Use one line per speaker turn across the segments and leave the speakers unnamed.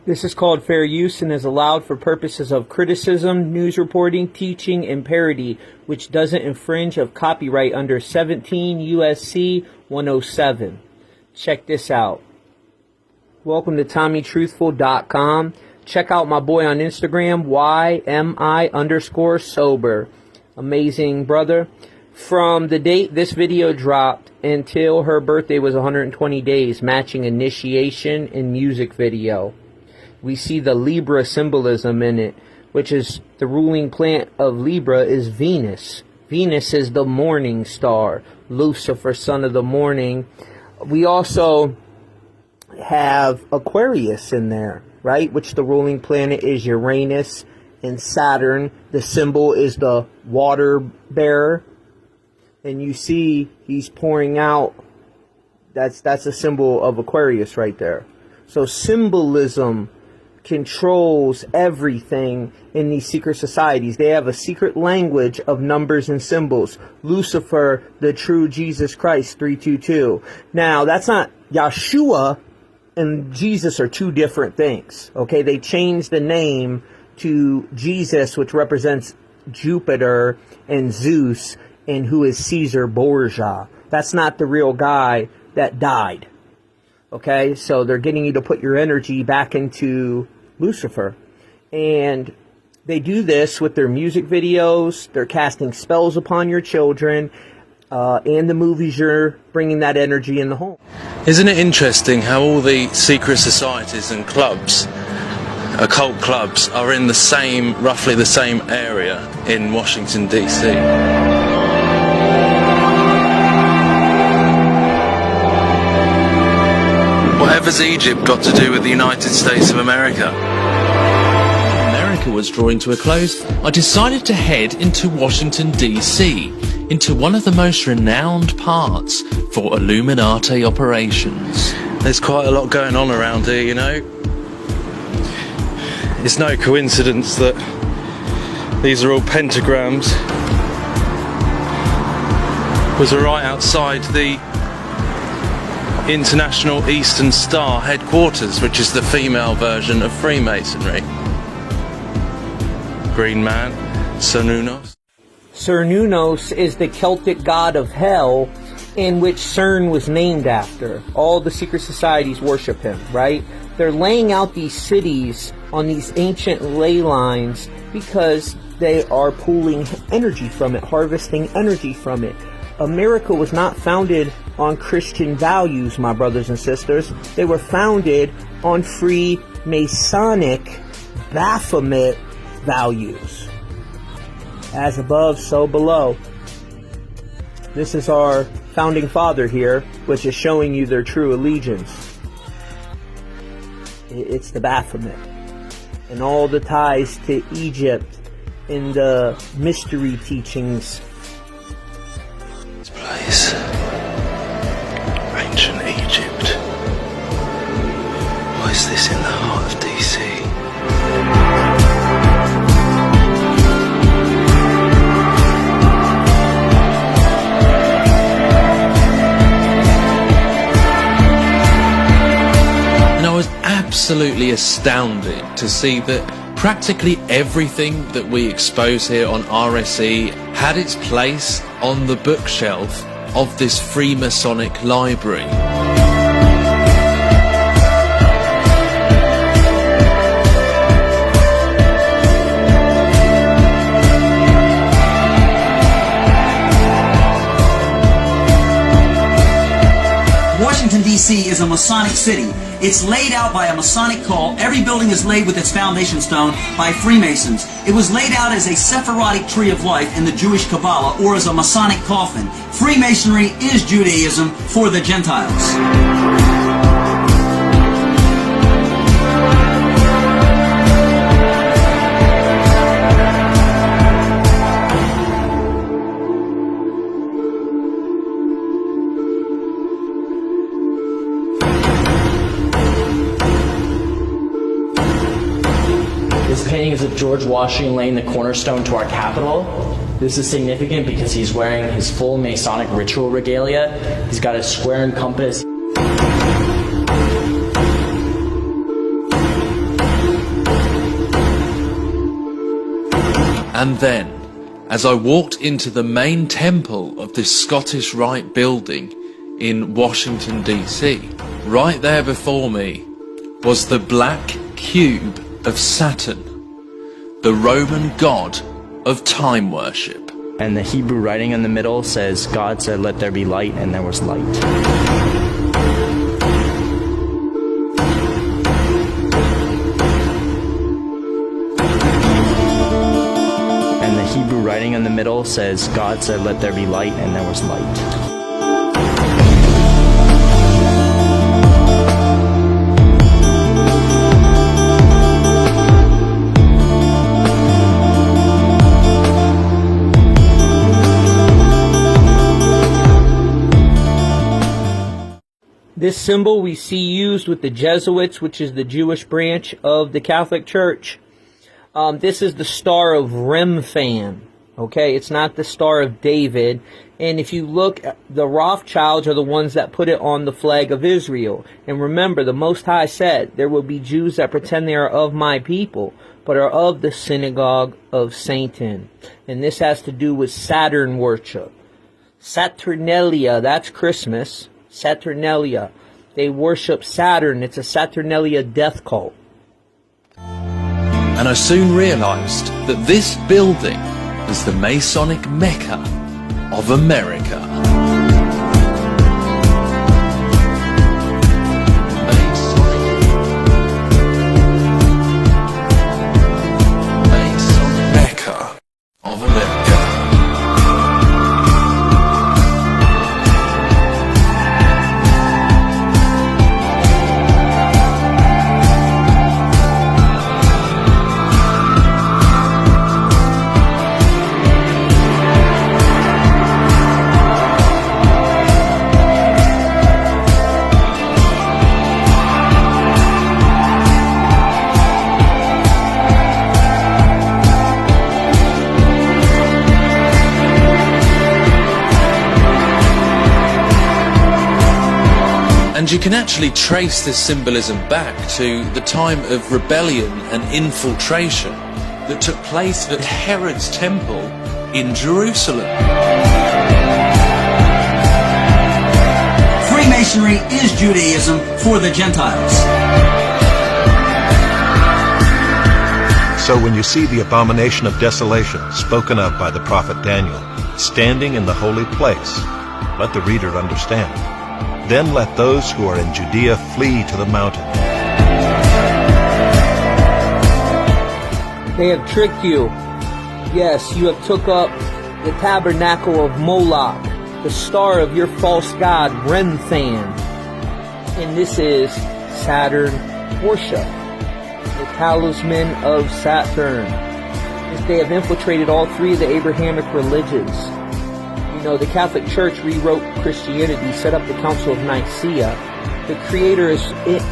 This is called fair use and is allowed for purposes of criticism, news reporting, teaching, and parody, which doesn't infringe of copyright under 17 USC 107. Check this out. Welcome to TommyTruthful.com. Check out my boy on Instagram, YMI_sober. Amazing brother. From the date this video dropped until her birthday was 120 days, matching initiation and music video. We see the Libra symbolism in it, which is the ruling planet of Libra is Venus. Venus is the morning star, Lucifer, son of the morning. We also have Aquarius in there, right? Which the ruling planet is Uranus and Saturn. The symbol is the water bearer. And you see he's pouring out. That's a symbol of Aquarius right there. So symbolism controls everything in these secret societies. They have a secret language of numbers and symbols. Lucifer, the true Jesus Christ, 322. Now, that's not Yeshua and Jesus are two different things. Okay, they changed the name to Jesus, which represents Jupiter and Zeus, and who is Caesar Borgia. That's not the real guy that died. Okay, so they're getting you to put your energy back into Lucifer. And they do this with their music videos. They're casting spells upon your children. And the movies, you're bringing that energy in the home.
Isn't it interesting how all the secret societies and clubs, occult clubs, are in the same, roughly the same area in Washington, D.C.? Whatever's Egypt got to do with the United States of America?
America was drawing to a close, I decided to head into Washington, D.C., into one of the most renowned parts for Illuminati operations.
There's quite a lot going on around here, you know. It's no coincidence that these are all pentagrams. Was right outside the International Eastern Star headquarters, which is the female version of Freemasonry. Green man, Cernunnos.
Cernunnos is the Celtic god of hell, in which CERN was named after. All the secret societies worship him, right? They're laying out these cities on these ancient ley lines because they are pulling energy from it, harvesting energy from it. America was not founded on Christian values, my brothers and sisters. They were founded on free Masonic Baphomet values. As above, so below. This is our founding father here, which is showing you their true allegiance. It's the Baphomet. And all the ties to Egypt in the mystery teachings.
This place, ancient Egypt. Why is this in the heart of DC?
Absolutely astounded to see that practically everything that we expose here on RSE had its place on the bookshelf of this Freemasonic library.
Washington, D.C. is a Masonic city. It's laid out by a Masonic call. Every building is laid with its foundation stone by Freemasons. It was laid out as a Sephirotic tree of life in the Jewish Kabbalah, or as a Masonic coffin. Freemasonry is Judaism for the Gentiles.
This painting is of George Washington laying the cornerstone to our Capitol. This is significant because he's wearing his full Masonic ritual regalia. He's got a square and compass.
And then, as I walked into the main temple of this Scottish Rite building in Washington, D.C., right there before me was the black cube of Saturn, the Roman god of time worship.
And the Hebrew writing in the middle says, God said, let there be light, and there was light. And the Hebrew writing in the middle says, God said, let there be light, and there was light.
This symbol we see used with the Jesuits, which is the Jewish branch of the Catholic Church. This is the Star of Remphan. Okay, it's not the Star of David. And if you look, the Rothschilds are the ones that put it on the flag of Israel. And remember, the Most High said, there will be Jews that pretend they are of my people, but are of the synagogue of Satan. And this has to do with Saturn worship. Saturnalia, that's Christmas. Saturnalia. They worship Saturn. It's a Saturnalia death cult.
And I soon realized that this building is the Masonic Mecca of America. Masonic Mecca of America. And you can actually trace this symbolism back to the time of rebellion and infiltration that took place at Herod's temple in Jerusalem.
Freemasonry is Judaism for the Gentiles.
So when you see the abomination of desolation spoken of by the prophet Daniel standing in the holy place, let the reader understand. Then let those who are in Judea flee to the mountain.
They have tricked you. Yes, you have took up the tabernacle of Moloch, the star of your false god, Remphan. And this is Saturn worship, the talisman of Saturn. As they have infiltrated all three of the Abrahamic religions. You know, the Catholic Church rewrote Christianity, set up the Council of Nicaea. The Creator is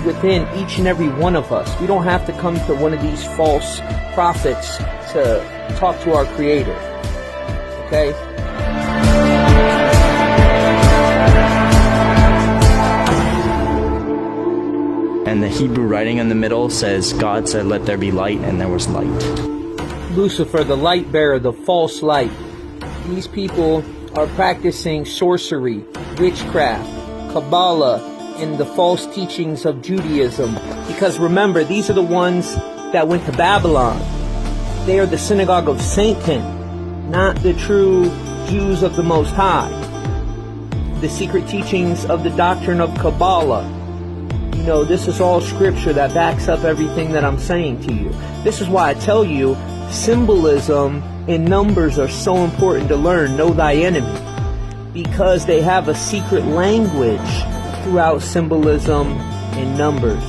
within each and every one of us. We don't have to come to one of these false prophets to talk to our Creator. Okay?
And the Hebrew writing in the middle says, God said, let there be light, and there was light.
Lucifer, the light bearer, the false light. These people are practicing sorcery, witchcraft, Kabbalah, and the false teachings of Judaism. Because remember, these are the ones that went to Babylon. They are the synagogue of Satan, not the true Jews of the Most High. The secret teachings of the doctrine of Kabbalah. You know, this is all scripture that backs up everything that I'm saying to you. This is why I tell you, symbolism and numbers are so important to learn. Know thy enemy. Because they have a secret language throughout symbolism and numbers.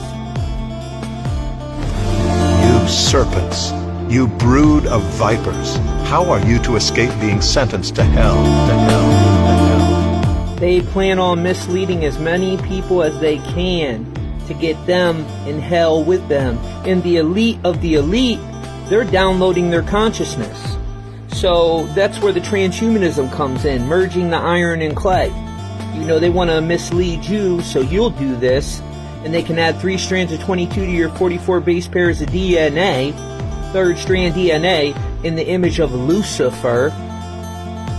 You serpents, you brood of vipers, how are you to escape being sentenced to hell, to hell, to hell?
They plan on misleading as many people as they can to get them in hell with them. And the elite of the elite, they're downloading their consciousness. So that's where the transhumanism comes in, merging the iron and clay. You know, they want to mislead you, so you'll do this, and they can add 3 strands of 22 to your 44 base pairs of DNA, third strand DNA in the image of Lucifer.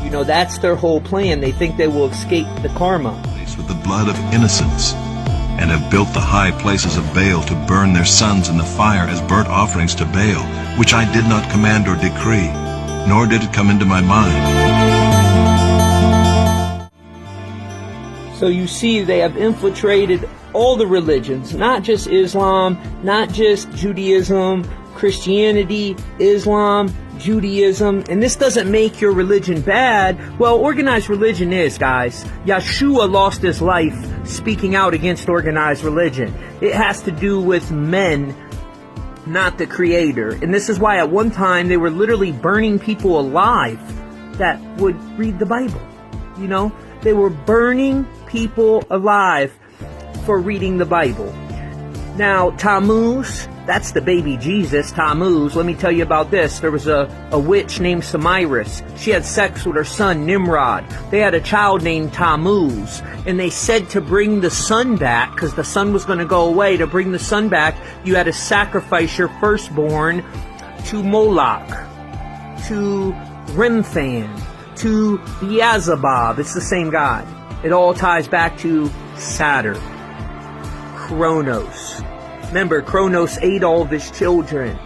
You know, that's their whole plan. They think they will escape the karma.
With the blood of innocents, and have built the high places of Baal to burn their sons in the fire as burnt offerings to Baal, which I did not command or decree, nor did it come into my mind.
So you see, they have infiltrated all the religions, not just Islam, not just Judaism, Christianity, Islam, Judaism. And this doesn't make your religion bad. Well, organized religion is, guys. Yeshua lost his life speaking out against organized religion. It has to do with men, not the Creator. And this is why at one time they were literally burning people alive that would read the Bible. You know, they were burning people alive for reading the Bible. Now, Tammuz, that's the baby Jesus, Tammuz. Let me tell you about this. There was a witch named Semiramis. She had sex with her son, Nimrod. They had a child named Tammuz. And they said to bring the sun back, because the sun was going to go away, to bring the sun back, you had to sacrifice your firstborn to Moloch, to Remphan, to Beelzebub. It's the same God. It all ties back to Saturn. Kronos. Remember, Kronos ate all of his children.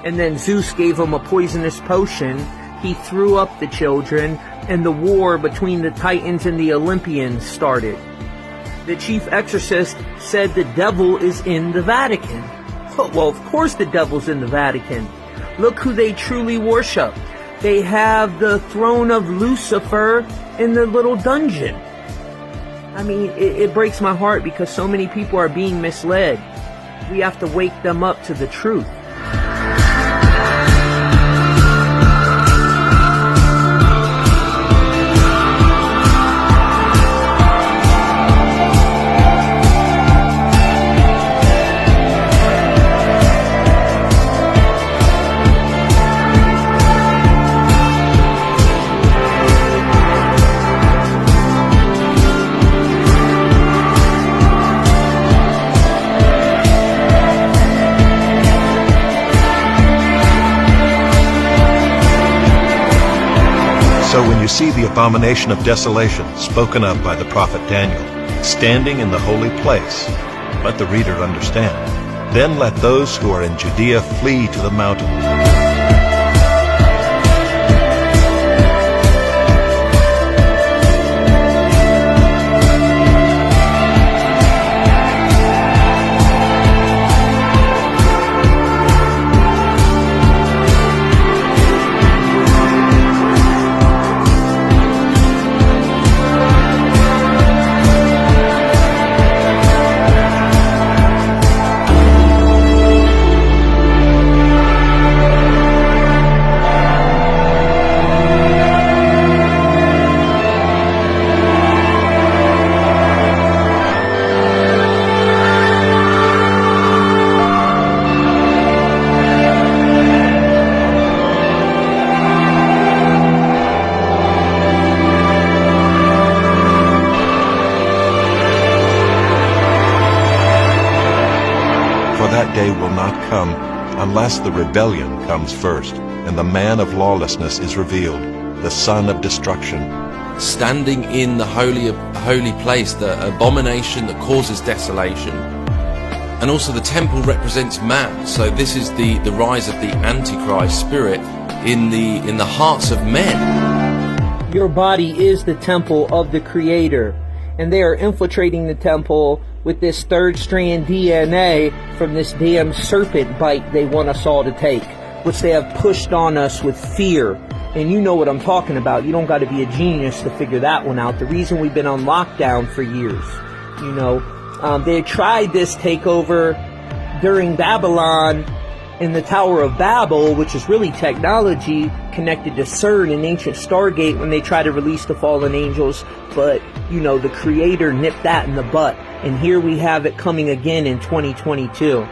And then Zeus gave him a poisonous potion. He threw up the children, and the war between the Titans and the Olympians started. The chief exorcist said the devil is in the Vatican. Well, of course the devil's in the Vatican. Look who they truly worship. They have the throne of Lucifer in the little dungeon. I mean, it breaks my heart because so many people are being misled. We have to wake them up to the truth.
So when you see the abomination of desolation spoken of by the prophet Daniel, standing in the holy place, let the reader understand. Then let those who are in Judea flee to the mountains. For that day will not come unless the rebellion comes first, and the man of lawlessness is revealed, the son of destruction.
Standing in the holy place, the abomination that causes desolation. And also the temple represents man, so this is the rise of the Antichrist spirit in the hearts of men.
Your body is the temple of the Creator, and they are infiltrating the temple with this third strand DNA from this damn serpent bite they want us all to take, which they have pushed on us with fear. And you know what I'm talking about. You don't got to be a genius to figure that one out. The reason we've been on lockdown for years, you know, they tried this takeover during Babylon in the Tower of Babel, which is really technology connected to CERN and ancient Stargate when they tried to release the fallen angels. But, you know, the Creator nipped that in the butt. And here we have it coming again in 2022.